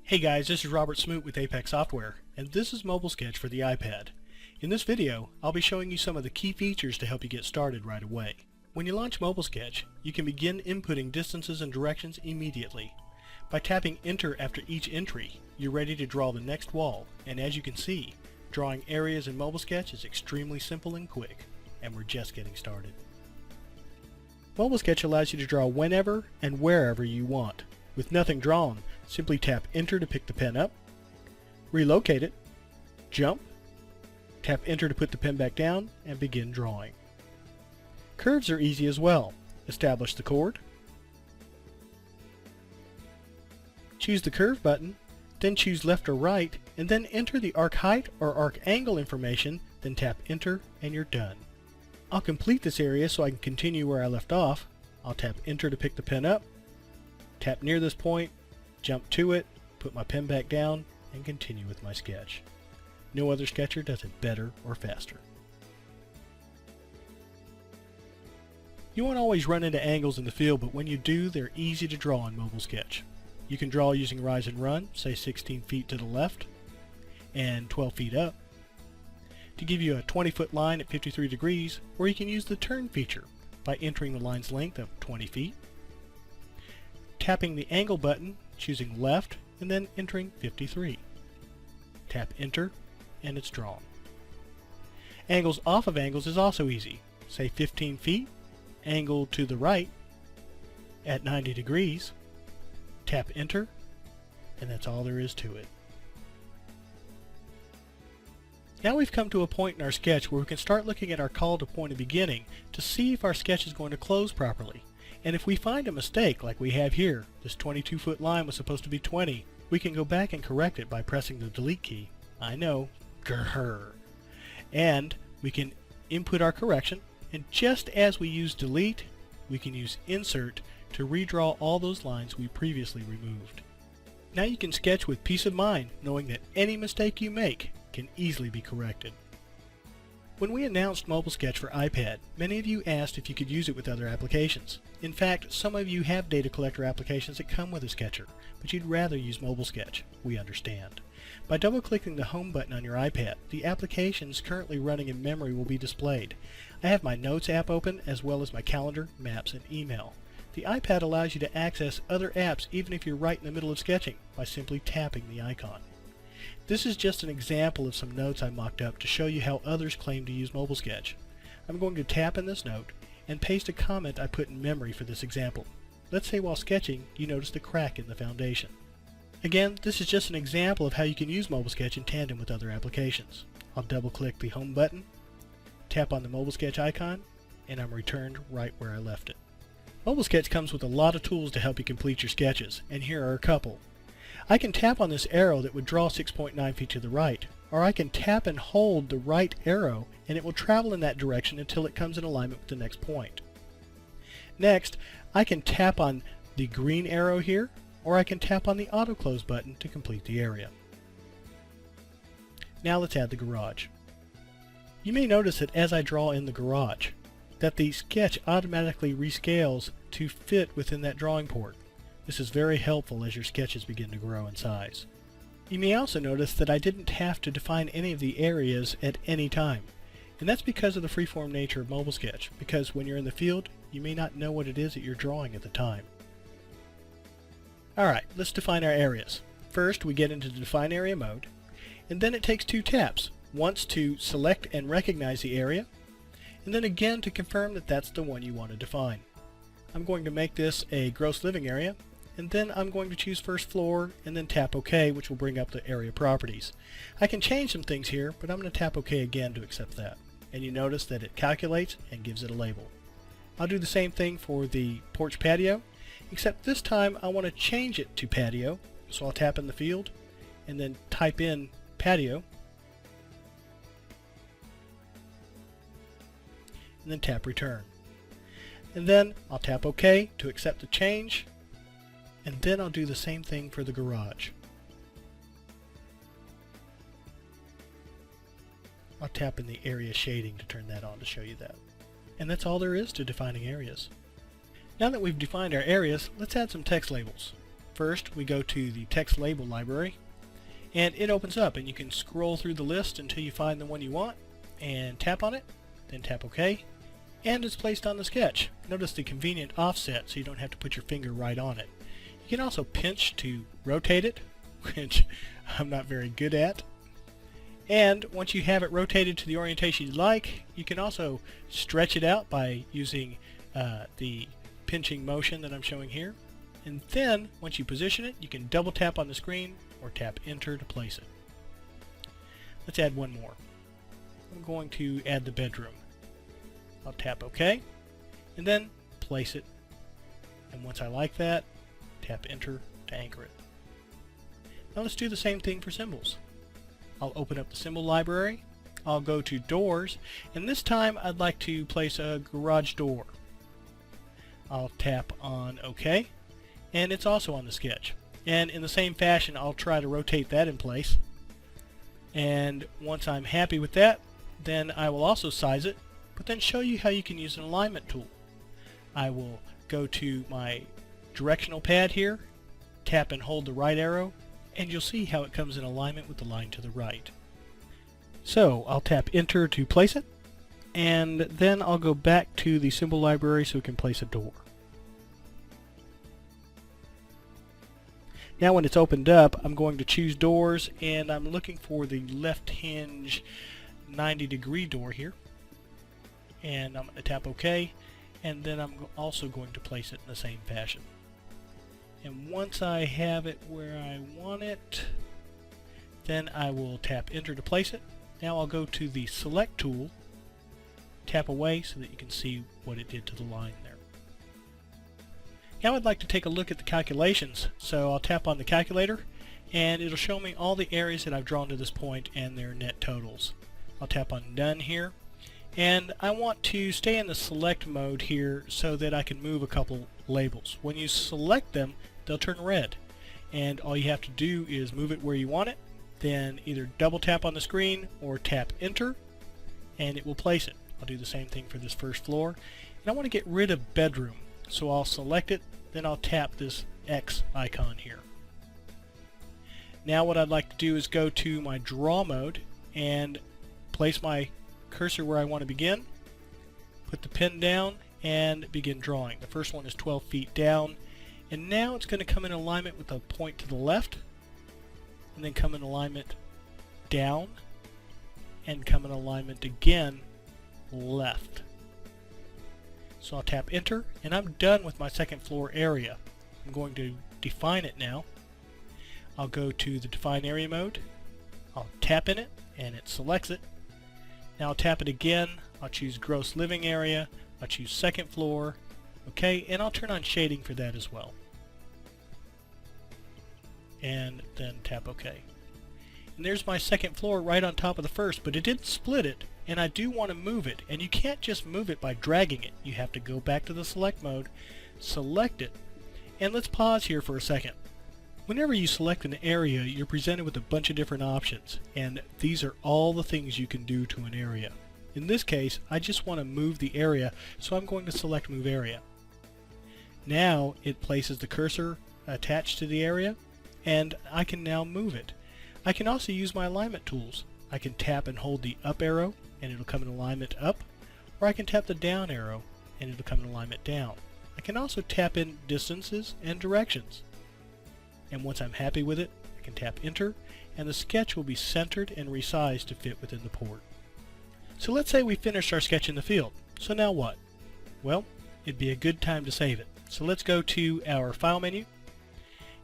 Hey guys, this is Robert Smoot with Apex Software, and this is MobileSketch for the iPad. In this video, I'll be showing you some of the key features to help you get started right away. When you launch MobileSketch, you can begin inputting distances and directions immediately. By tapping Enter after each entry, you're ready to draw the next wall, and as you can see, drawing areas in MobileSketch is extremely simple and quick, and we're just getting started. MobileSketch allows you to draw whenever and wherever you want. With nothing drawn, simply tap Enter to pick the pen up, relocate it, jump, tap Enter to put the pen back down, and begin drawing. Curves are easy as well. Establish the chord, choose the curve button, then choose left or right, and then enter the arc height or arc angle information, then tap Enter and you're done. I'll complete this area so I can continue where I left off. I'll tap Enter to pick the pen up, tap near this point, jump to it, put my pen back down, and continue with my sketch. No other sketcher does it better or faster. You won't always run into angles in the field, but when you do, they're easy to draw in MobileSketch. You can draw using rise and run, say 16 feet to the left and 12 feet up, to give you a 20-foot line at 53 degrees, or you can use the turn feature by entering the line's length of 20 feet, tapping the angle button, choosing left, and then entering 53. Tap Enter, and it's drawn. Angles off of angles is also easy. Say 15 feet, angle to the right at 90 degrees, tap Enter, and that's all there is to it. Now we've come to a point in our sketch where we can start looking at our call to point of beginning to see if our sketch is going to close properly. And if we find a mistake like we have here, this 22-foot line was supposed to be 20, we can go back and correct it by pressing the delete key. I know, grrr. And we can input our correction, and just as we use delete, we can use insert to redraw all those lines we previously removed. Now you can sketch with peace of mind, knowing that any mistake you make can easily be corrected. When we announced MobileSketch for iPad, many of you asked if you could use it with other applications. In fact, some of you have data collector applications that come with a sketcher, but you'd rather use MobileSketch. We understand. By double-clicking the Home button on your iPad, the applications currently running in memory will be displayed. I have my Notes app open, as well as my Calendar, Maps, and Email. The iPad allows you to access other apps even if you're right in the middle of sketching by simply tapping the icon. This is just an example of some notes I mocked up to show you how others claim to use MobileSketch. I'm going to tap in this note and paste a comment I put in memory for this example. Let's say while sketching you notice the crack in the foundation. Again, this is just an example of how you can use MobileSketch in tandem with other applications. I'll double click the Home button, tap on the MobileSketch icon, and I'm returned right where I left it. MobileSketch comes with a lot of tools to help you complete your sketches, and here are a couple. I can tap on this arrow that would draw 6.9 feet to the right, or I can tap and hold the right arrow and it will travel in that direction until it comes in alignment with the next point. Next, I can tap on the green arrow here, or I can tap on the auto close button to complete the area. Now let's add the garage. You may notice that as I draw in the garage, that the sketch automatically rescales to fit within that drawing port. This is very helpful as your sketches begin to grow in size. You may also notice that I didn't have to define any of the areas at any time. And that's because of the freeform nature of MobileSketch, because when you're in the field, you may not know what it is that you're drawing at the time. Alright, let's define our areas. First, we get into the Define Area mode, and then it takes two taps. Once to select and recognize the area, and then again to confirm that that's the one you want to define. I'm going to make this a gross living area, and then I'm going to choose first floor and then tap OK, which will bring up the area properties. I can change some things here, but I'm going to tap OK again to accept that. And you notice that it calculates and gives it a label. I'll do the same thing for the porch patio, except this time I want to change it to patio, so I'll tap in the field and then type in patio, and then tap return. And then I'll tap OK to accept the change, and then I'll do the same thing for the garage. I'll tap in the area shading to turn that on to show you that. And that's all there is to defining areas. Now that we've defined our areas, let's add some text labels. First, we go to the text label library, and it opens up, and you can scroll through the list until you find the one you want, and tap on it, then tap OK, and it's placed on the sketch. Notice the convenient offset so you don't have to put your finger right on it. You can also pinch to rotate it, which I'm not very good at. And once you have it rotated to the orientation you like, you can also stretch it out by using the pinching motion that I'm showing here. And then, once you position it, you can double tap on the screen or tap Enter to place it. Let's add one more. I'm going to add the bedroom. I'll tap OK, and then place it. And once I like that, tap Enter to anchor it. Now let's do the same thing for symbols. I'll open up the symbol library, I'll go to doors, and this time I'd like to place a garage door. I'll tap on OK, and it's also on the sketch. And in the same fashion, I'll try to rotate that in place. And once I'm happy with that, then I will also size it, but then show you how you can use an alignment tool. I will go to my directional pad here, tap and hold the right arrow, and you'll see how it comes in alignment with the line to the right. So I'll tap Enter to place it, and then I'll go back to the symbol library so we can place a door. Now when it's opened up, I'm going to choose doors, and I'm looking for the left hinge 90-degree door here. And I'm going to tap OK, and then I'm also going to place it in the same fashion. And once I have it where I want it, then I will tap Enter to place it. Now I'll go to the Select tool, tap away so that you can see what it did to the line there. Now I'd like to take a look at the calculations, so I'll tap on the calculator, and it'll show me all the areas that I've drawn to this point and their net totals. I'll tap on Done here, and I want to stay in the Select mode here so that I can move a couple labels. When you select them, they'll turn red, and all you have to do is move it where you want it, then either double tap on the screen or tap Enter, and it will place it. I'll do the same thing for this first floor, and I want to get rid of bedroom, so I'll select it, then I'll tap this X icon here. Now what I'd like to do is go to my draw mode and place my cursor where I want to begin, put the pen down, and begin drawing. The first one is 12 feet down, and now it's going to come in alignment with the point to the left, and then come in alignment down, and come in alignment again left. So I'll tap Enter, and I'm done with my second floor area. I'm going to define it now. I'll go to the Define Area mode, I'll tap in it, and it selects it. Now I'll tap it again, I'll choose Gross Living Area, I'll choose second floor, okay, and I'll turn on shading for that as well. And then tap OK. And there's my second floor right on top of the first, but it didn't split it, and I do want to move it, and you can't just move it by dragging it. You have to go back to the Select mode, select it, and let's pause here for a second. Whenever you select an area, you're presented with a bunch of different options, and these are all the things you can do to an area. In this case, I just want to move the area, so I'm going to select Move Area. Now it places the cursor attached to the area, and I can now move it. I can also use my alignment tools. I can tap and hold the up arrow, and it'll come in alignment up, or I can tap the down arrow, and it'll come in alignment down. I can also tap in distances and directions. And once I'm happy with it, I can tap Enter, and the sketch will be centered and resized to fit within the port. So let's say we finished our sketch in the field. So now what? Well, it'd be a good time to save it. So let's go to our File menu,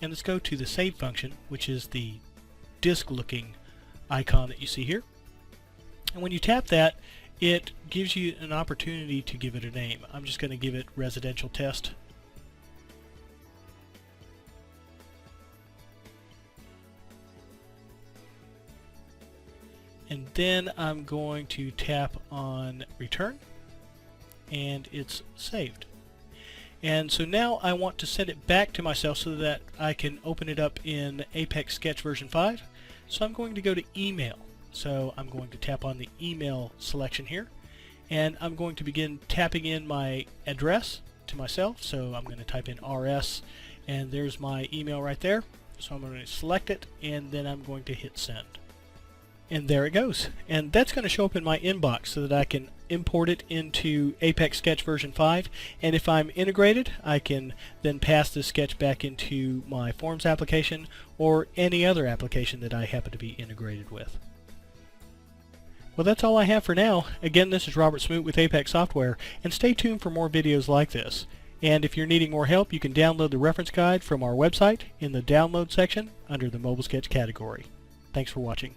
and let's go to the Save function, which is the disk-looking icon that you see here. And when you tap that, it gives you an opportunity to give it a name. I'm just going to give it Residential Test. And then I'm going to tap on Return, and it's saved. And so now I want to send it back to myself so that I can open it up in Apex Sketch version 5. So I'm going to go to Email. So I'm going to tap on the Email selection here, and I'm going to begin tapping in my address to myself. So I'm going to type in RS, And there's my email right there. So I'm going to select it, and then I'm going to hit send. And there it goes. And that's going to show up in my inbox so that I can import it into Apex Sketch version 5. And if I'm integrated, I can then pass this sketch back into my Forms application or any other application that I happen to be integrated with. Well, that's all I have for now. Again, this is Robert Smoot with Apex Software, and stay tuned for more videos like this. And if you're needing more help, you can download the reference guide from our website in the download section under the MobileSketch category. Thanks for watching.